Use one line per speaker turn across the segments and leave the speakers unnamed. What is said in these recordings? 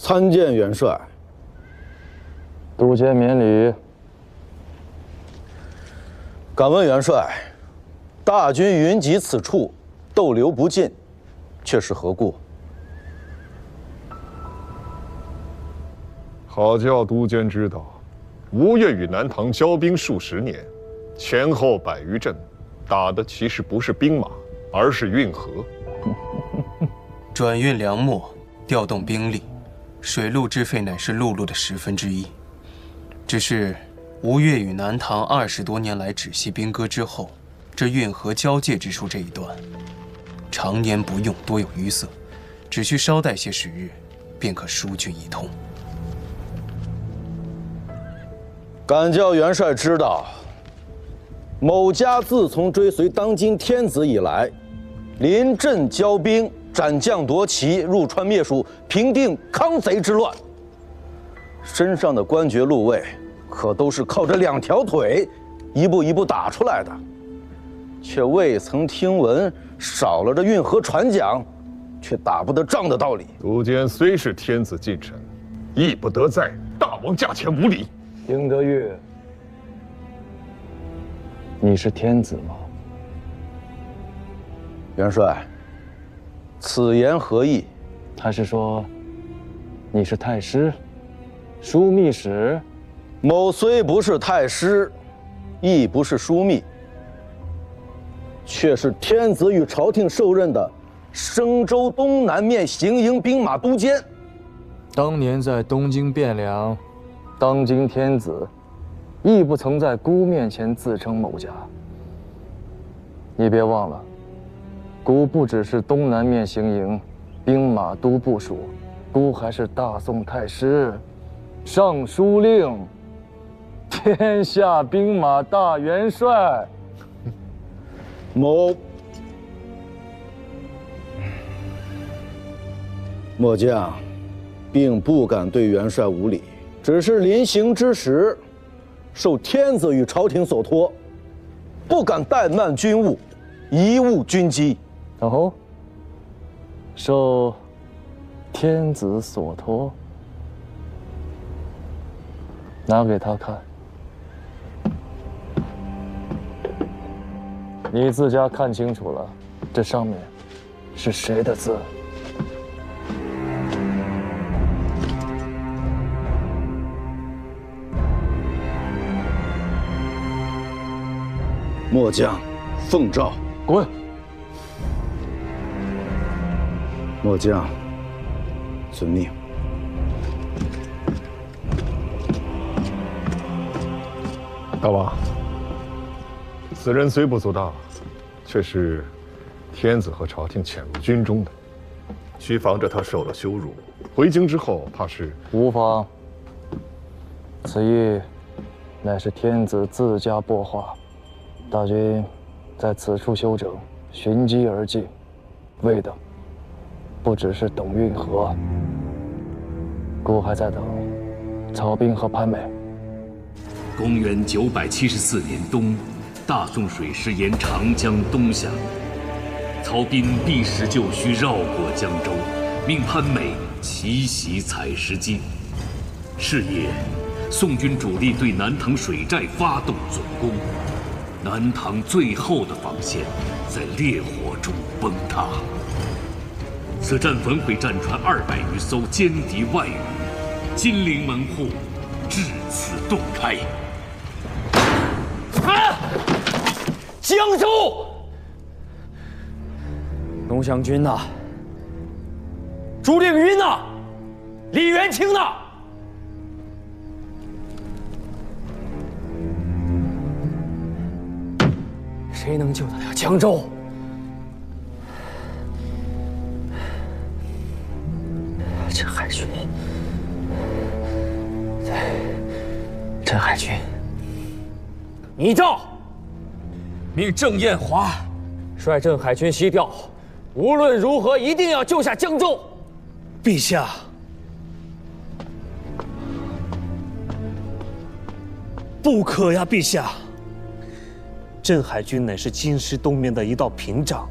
参见元帅。
督监免礼。
敢问元帅，大军云集此处，逗留不进，却是何故？
好叫督监知道，吴越与南唐交兵数十年，前后100余阵，打的其实不是兵马，而是运河。
转运粮秣，调动兵力，水陆之费乃是陆路的1/10。只是吴越与南唐20多年来止息兵戈之后，这运河交界之处这一段，常年不用，多有淤塞，只需稍待些时日，便可疏浚一通。
敢叫元帅知道，某家自从追随当今天子以来，临阵交兵，斩将夺旗，入川灭蜀，平定康贼之乱。身上的官爵禄位，可都是靠着2条腿，一步一步打出来的，却未曾听闻少了这运河船桨，却打不得仗的道理。
督监虽是天子近臣，亦不得在大王驾前无礼。
英德月，你是天子吗？
元帅，此言何意？
还是说你是太师、枢密使？
某虽不是太师，亦不是枢密，却是天子与朝廷受任的升州东南面行营兵马都监。
当年在东京汴梁，当今天子亦不曾在孤面前自称某家。你别忘了，孤不只是东南面行营兵马都部署，孤还是大宋太师、尚书令、天下兵马大元帅。
末将并不敢对元帅无礼，只是临行之时，受天子与朝廷所托，不敢怠慢军务，贻误军机。
哦，受天子所托，拿给他看。你自家看清楚了，这上面是谁的字？
末将奉诏。
滚！
末将遵命。
大王，此人虽不足大，却是天子和朝廷遣入军中的，需防着他受了羞辱，回京之后怕是
无妨。此役乃是天子自家拨划，大军在此处休整，寻机而进，为的不只是等运河，孤还在等曹彬和潘美。
公元974年冬，大宋水师沿长江东下，曹彬避实就虚，绕过江州，命潘美奇袭采石矶。是夜，宋军主力对南唐水寨发动总攻，南唐最后的防线在烈火中崩塌。此战焚毁战船200余艘，歼敌万余，金陵门户至此洞开。
江州，龙翔军呐，朱令云呐，李元清呐，谁能救得了江州？陈海军，陈海军，拟诏命郑彦华率镇海军西调，无论如何一定要救下江州。
陛下，不可呀，陛下！镇海军乃是京师东面的一道屏障，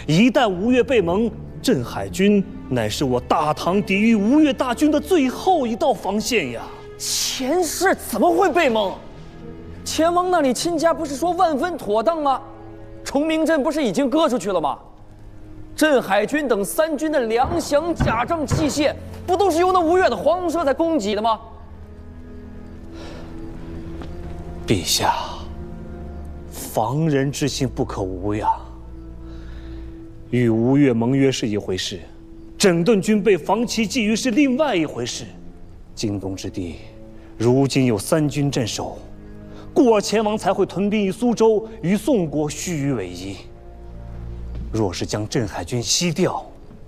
一旦吴越被蒙，镇海军乃是我大唐抵御吴越大军的最后一道防线呀！
前世怎么会被蒙？前王那里亲家不是说万分妥当吗？崇明镇不是已经割出去了吗？镇海军等3军的粮饷、甲胄、器械，不都是由那吴越的黄龙社在供给的吗？
陛下，防人之心不可无呀。与吴越盟约是一回事，整顿军备、防其觊觎是另外一回事。京东之地，如今有3军镇守，故而前王才会屯兵于苏州，与宋国虚与委蛇。若是将镇海军西调，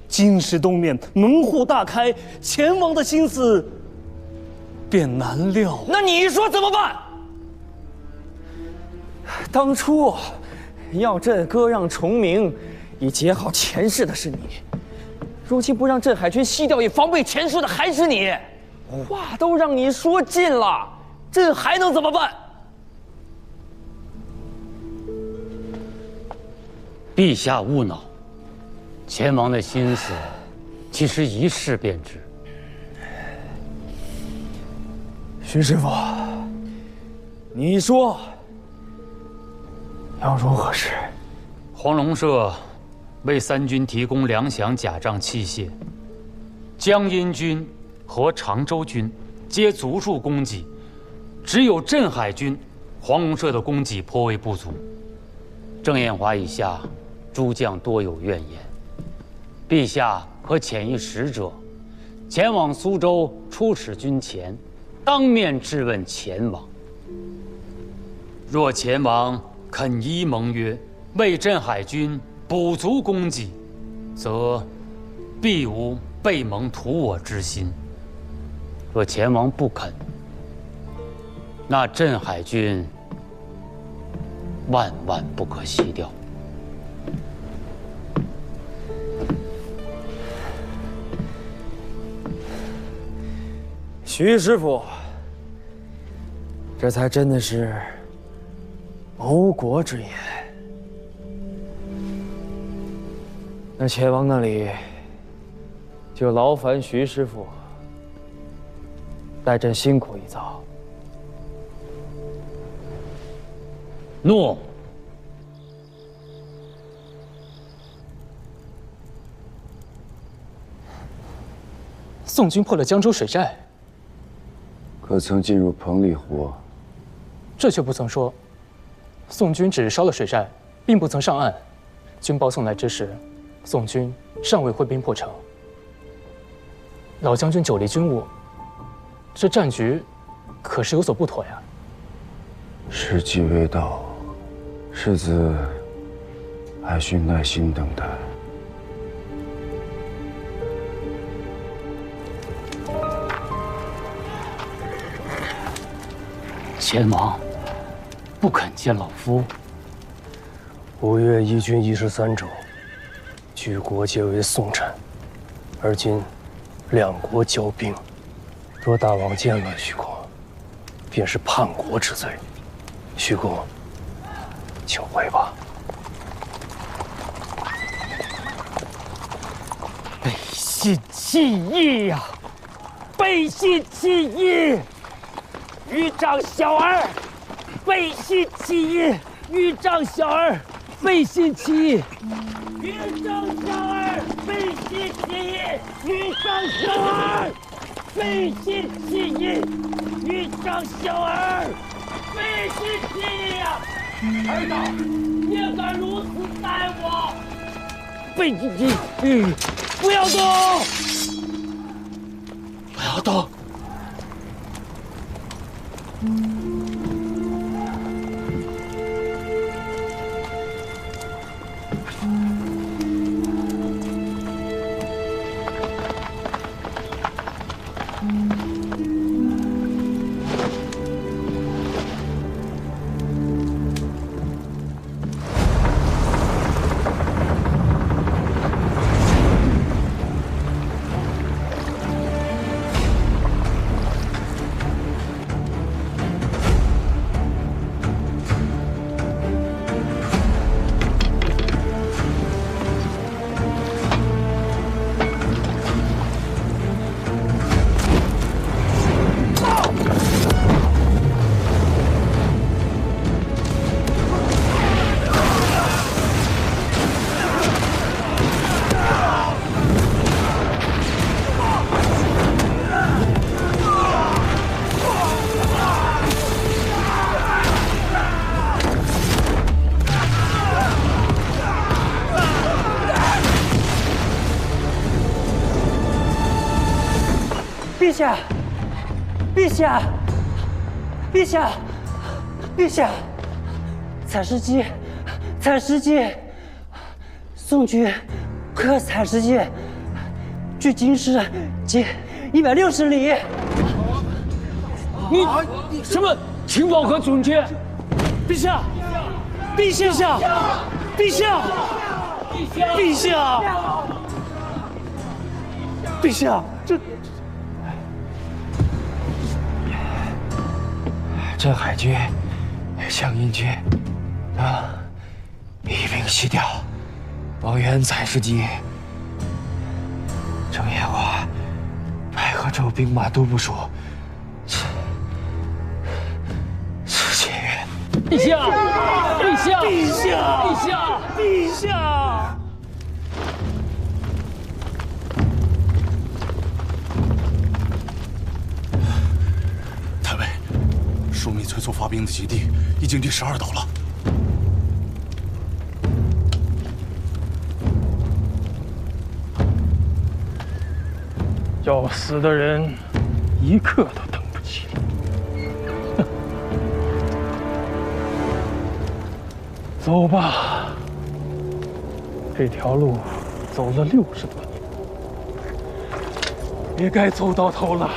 京师东面门户大开，前王的心思便难料。
那你说怎么办？当初要朕割让崇明，以结好前世的是你；如今不让镇海军西调，以防备前世的还是你。话都让你说尽了，朕还能怎么办？
陛下勿恼，前王的心思，其实一试便知。
徐师傅，你说要如何是？
黄龙社为3军提供粮饷、甲胄、器械，江阴军和常州军皆足数供给，只有镇海军、黄龙社的供给颇为不足。郑彦华以下诸将多有怨言，陛下可遣一使者，前往苏州出使军前，当面质问前王。若前王肯依盟约，为镇海军补足供给，则必无背盟图我之心。若前王不肯，那镇海军万万不可西调。
徐师傅，这才真的是谋国之言。那前王那里就劳烦徐师傅代朕辛苦一遭。
诺。
宋军破了江州水寨，
可曾进入彭蠡湖？
这却不曾说。宋军只烧了水寨，并不曾上岸。军报送来之时，宋军尚未挥兵破城。老将军久离军务，这战局可是有所不妥呀。
时机未到，世子还需耐心等待。
前王不肯见老夫。
吴越一军13州，举国皆为宋臣，而今两国交兵，若大王见了徐公，便是叛国之罪。徐公，请回吧。
背信弃义呀！背信弃义！豫章小儿，背信弃义！豫章小儿，背信弃义！豫章小儿，背信弃义！豫章小儿，背信弃义！豫章小儿，背信弃义呀！儿子，别敢如此待我！背信弃义！不要动！不要动！
陛下，陛下，陛下，陛下，采石矶，采石矶，宋军克采石矶，距京师仅160里。
你什么情报和准确？
陛下，陛下，陛下，陛下，陛下，
镇海军、湘阴军一并西调，保援采石矶。郑延华、白河州兵马都部署解元。
陛下，陛下，
陛下，
陛下，
陛下。
太尉，枢密催促发兵的基地已经第12岛了。
要死的人一刻都等不起。走吧，这条路走了60多年，也该走到头了。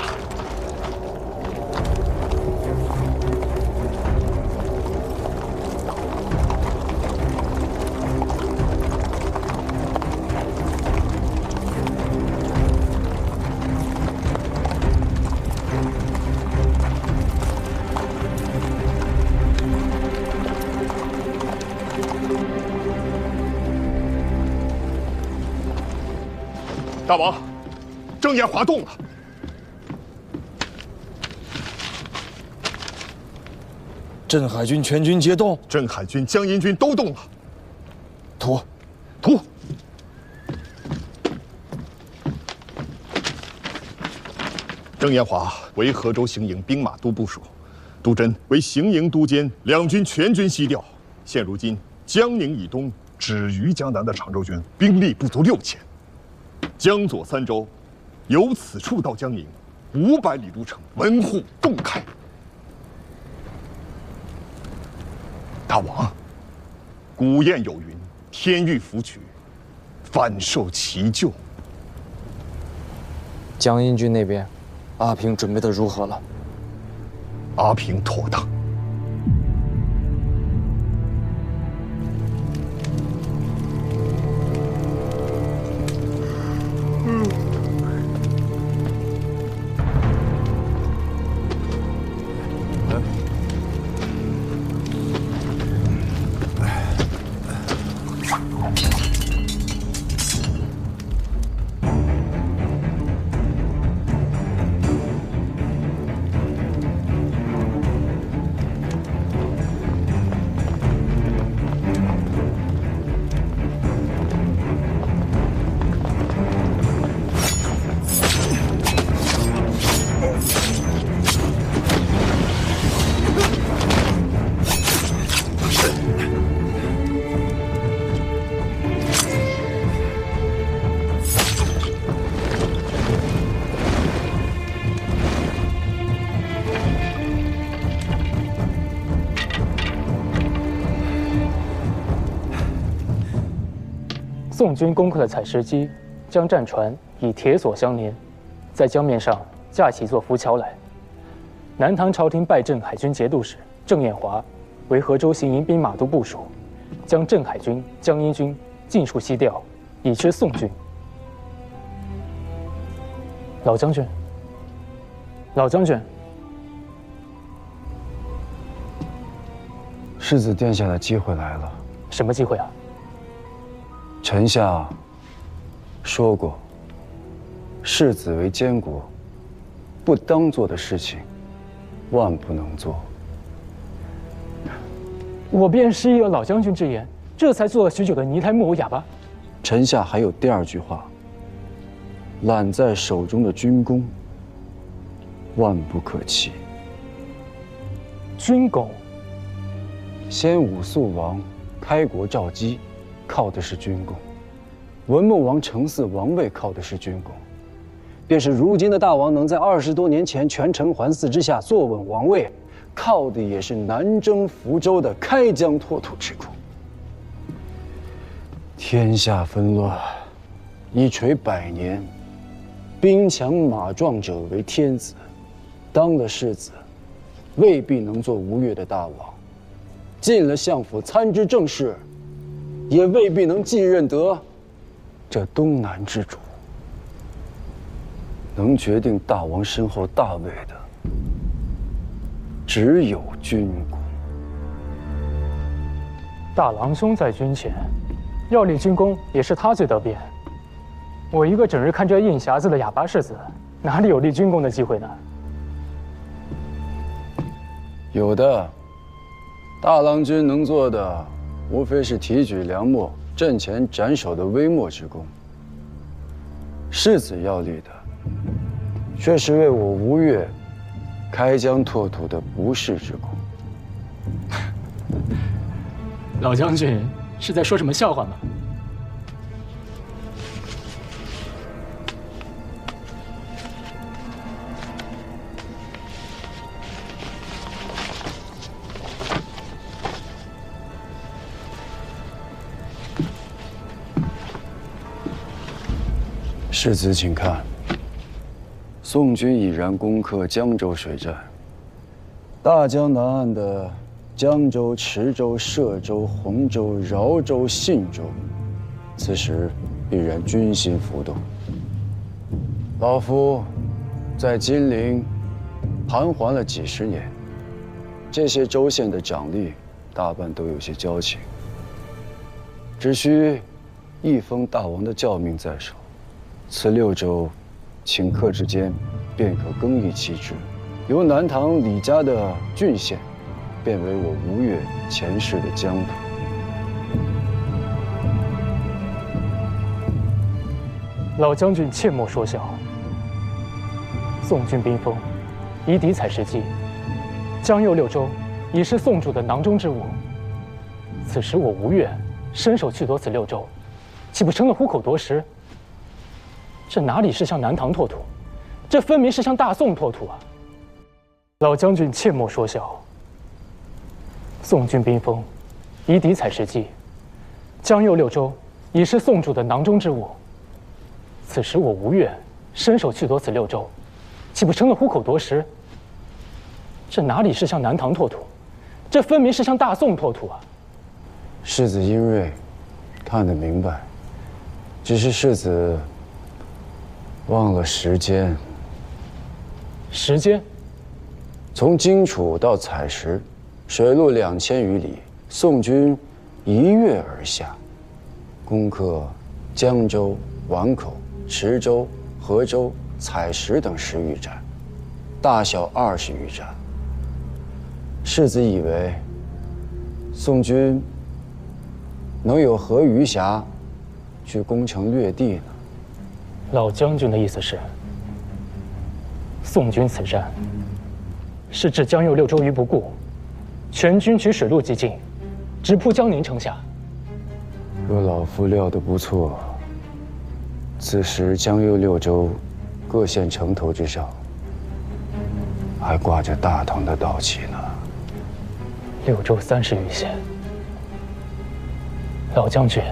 大王，郑延华动了。
镇海军全军皆动，
镇海军、江阴军都动了。
图。
郑延华为河州行营兵马都部署，杜真为行营都监，两军全军西调。现如今江宁以东止于江南的常州军兵力不足6000。江左3州，由此处到江宁500里路程，门户洞开。大王，古谚有云：“天欲福取，反受其咎。”
江阴军那边，阿平准备的如何了？
阿平妥当。
宋军攻克了采石矶，将战船以铁索相连，在江面上架起一座浮桥来。南唐朝廷拜镇海军节度使郑彦华为河州行营兵马都部署，将镇海军、江阴军尽数西调，以支宋军。老将军，
世子殿下的机会来了。
什么机会啊？
臣下说过，世子为监国，不当做的事情，万不能做。
我便是依了老将军之言，这才做了许久的泥胎木偶哑巴。
臣下还有第2句话：揽在手中的军功，万不可弃。
军功，
先武肃王开国造基，靠的是军功；文穆王承嗣王位靠的是军功；便是如今的大王能在20多年前权臣环伺之下坐稳王位，靠的也是南征福州的开疆拓土之功。天下纷乱，一锤100年，兵强马壮者为天子，当了世子，未必能做吴越的大王；进了相府参知政事，也未必能继任得这东南之主。能决定大王身后大位的，只有军功。
大郎兄在军前，要立军功也是他最得便。我一个整日看着印匣子的哑巴世子，哪里有立军功的机会呢？
有的，大郎君能做的，无非是提举良末、阵前斩首的微末之功。世子要立的，却是为我吴越开疆拓土的不世之功。
老将军是在说什么笑话吗？
世子，请看，宋军已然攻克江州水战，大江南岸的江州、池州、歙州、洪州、饶州、信州，此时必然军心浮动。老夫在金陵盘桓了几十年，这些州县的长吏大半都有些交情，只需一封大王的教命在手，此6州顷刻之间便可更易其职，由南唐李家的郡县变为我吴越前世的疆土。
老将军切莫说笑。宋军兵锋，以敌采石矶，江右6州已是宋主的囊中之物。此时我吴越伸手去夺此6州，岂不成了虎口夺食？这哪里是向南唐拓土，这分明是向大宋拓土啊！老将军切莫说笑。宋军兵锋，以敌采石矶，江右6州已是宋主的囊中之物。此时我吴越伸手去夺此6州，岂不成了虎口夺食？这哪里是向南唐拓土，这分明是向大宋拓土啊！
世子英锐，看得明白，只是世子忘了时间。
时间？
从荆楚到采石，水路2000余里，宋军一跃而下，攻克江州、宛口、池州、河州、采石等10余战，大小20余战。世子以为宋军能有何余暇去攻城略地呢？
老将军的意思是，宋军此战是置江右6州于不顾，全军取水路急进，直扑江宁城下。
若老夫料得不错，此时江右6州各县城头之上，还挂着大唐的道旗呢。
6州30余县，老将军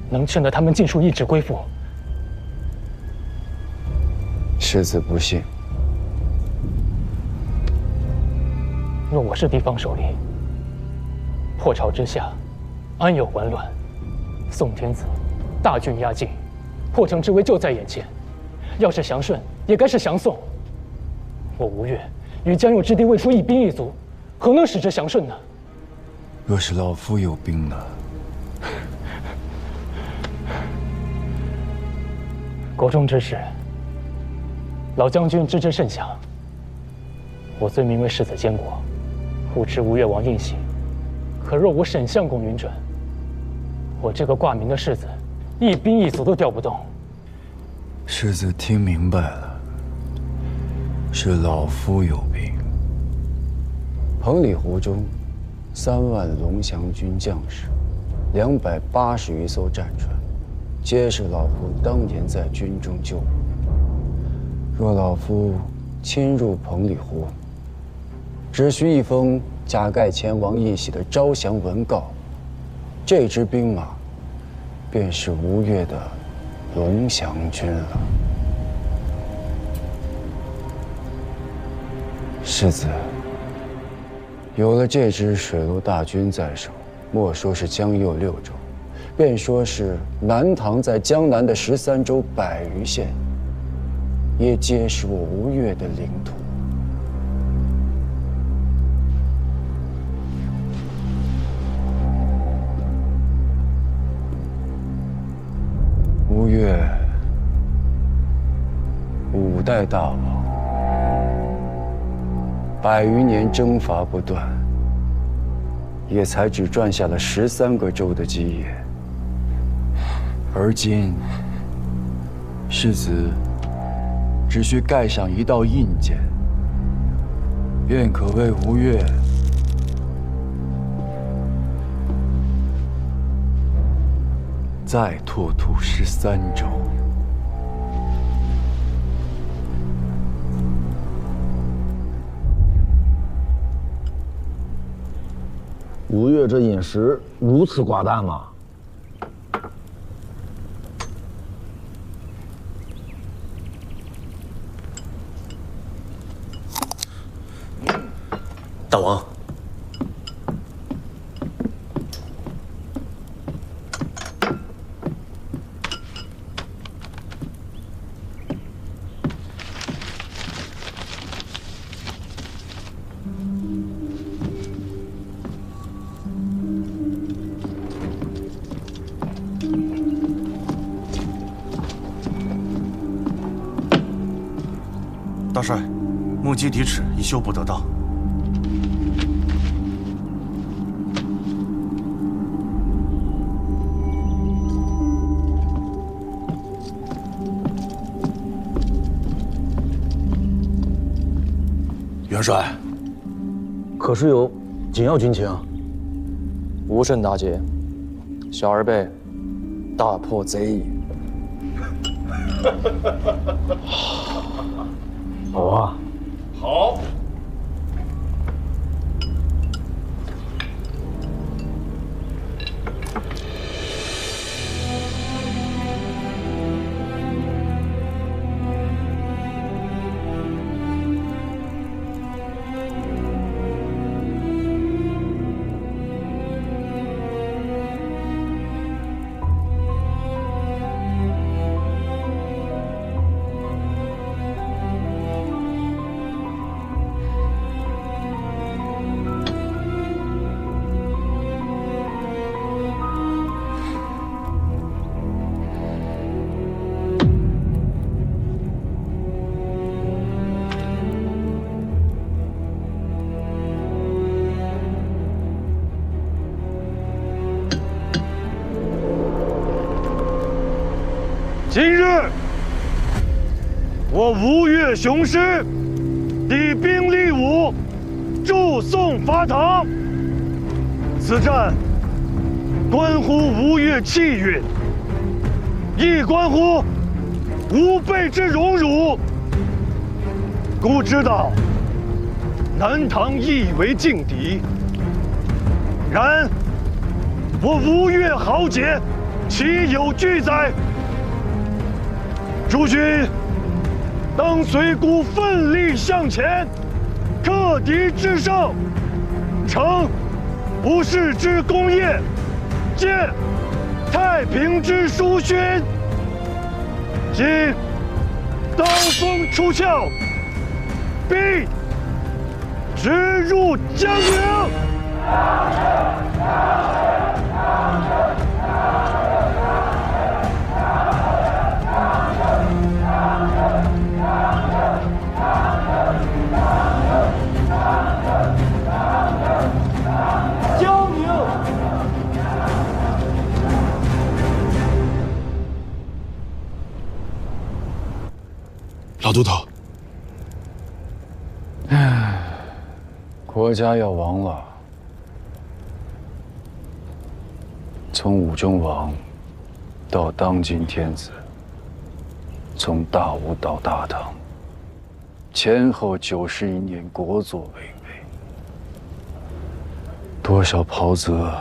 能劝得他们尽数一纸归附？
世子不信。
若我是地方首领，破朝之下，安有完卵？宋天子大军压境，破城之危就在眼前。要是降顺，也该是降宋。我吴越与江右之地未出一兵一卒，何能使之降顺呢？
若是老夫有兵呢？
国中之事，老将军知之甚详。我虽名为世子监国，护持吴越王印玺，可若无沈相公允准，我这个挂名的世子，一兵一卒都调不动。
世子听明白了，是老夫有兵。彭里湖中，3万龙翔军将士，280余艘战船，皆是老夫当年在军中救。若老夫亲入棚里乎？只需一封加盖前王一玺的招降文告，这支兵马便是吴越的龙翔军了。世子，有了这支水陆大军在手，莫说是江右6州，便说是南唐在江南的13州100余县，也皆是我吴越的领土。吴越5代大王，100余年征伐不断，也才只赚下了13个州的基业。而今，世子只需盖上一道印鉴，便可为吴越再拓土13州。
吴越这饮食如此寡淡吗？
大王，大帅，目击敌尺已修补得当。
元帅，可是有紧要军情？
无甚大捷，小儿辈大破贼矣。
好啊，
好。
今日，我吴越雄师抵兵立武，助宋伐唐。此战关乎吴越气运，亦关乎吾辈之荣辱。孤知道南唐亦为劲敌，然我吴越豪杰岂有惧哉？诸军当随孤奋力向前，克敌制胜，成吴氏之功业，建太平之殊勋。今刀锋出鞘，必直入江陵。
江宁，
老都头，
国家要亡了。从武中王到当今天子，从大吴到大唐，前后91年，国祚巍巍，多少袍泽，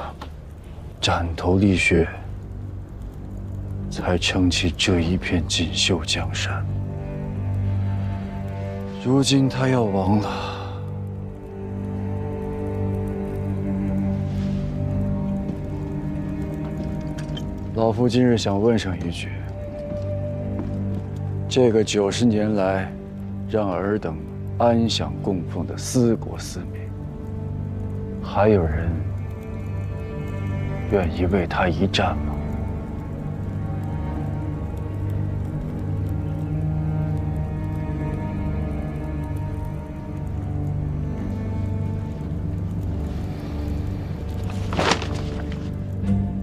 斩头沥血，才撑起这一片锦绣江山。如今他要亡了，老夫今日想问上一句：这个90年来让尔等安享供奉的思国思民，还有人愿意为他一战吗？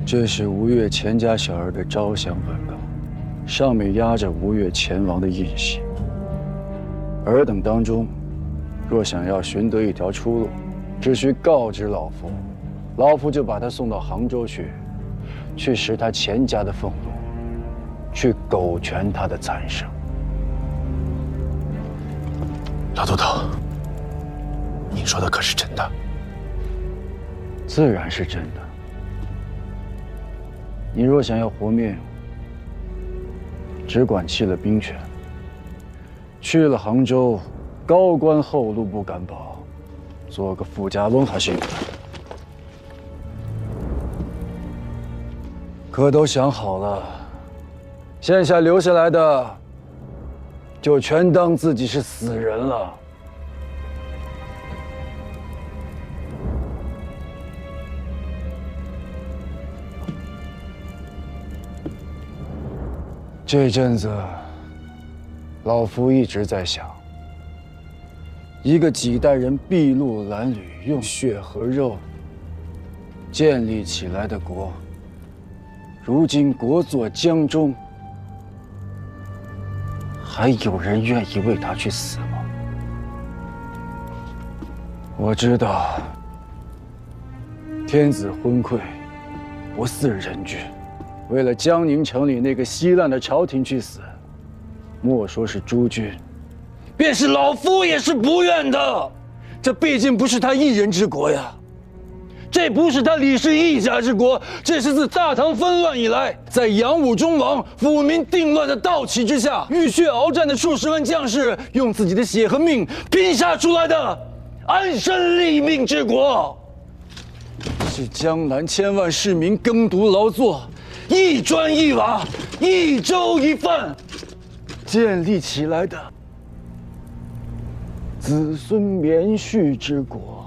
这是吴越钱家小儿的招降本告，上面压着吴越钱王的印玺。尔等当中，若想要寻得一条出路，只需告知老夫，老夫就把他送到杭州去食他钱家的俸禄，去苟全他的残生。
老都头，你说的可是真的？
自然是真的。你若想要活命，只管弃了兵权，去了杭州，高官厚禄不敢保，做个富家翁还是有的。可都想好了，现下留下来的，就全当自己是死人了。这阵子，老夫一直在想，一个几代人筚路蓝缕，用血和肉建立起来的国，如今国祚江中，还有人愿意为他去死吗？我知道，天子昏聩，不似人君。为了江宁城里那个稀烂的朝廷去死，莫说是诸君，便是老夫也是不愿的。这毕竟不是他一人之国呀，这不是他李氏一家之国，这是自大唐纷乱以来，在杨武忠王抚民定乱的道旗之下，浴血鏖战的数十万将士用自己的血和命拼杀出来的安身立命之国，是江南千万市民耕读劳作，一砖一瓦，一粥一饭建立起来的子孙绵续之国。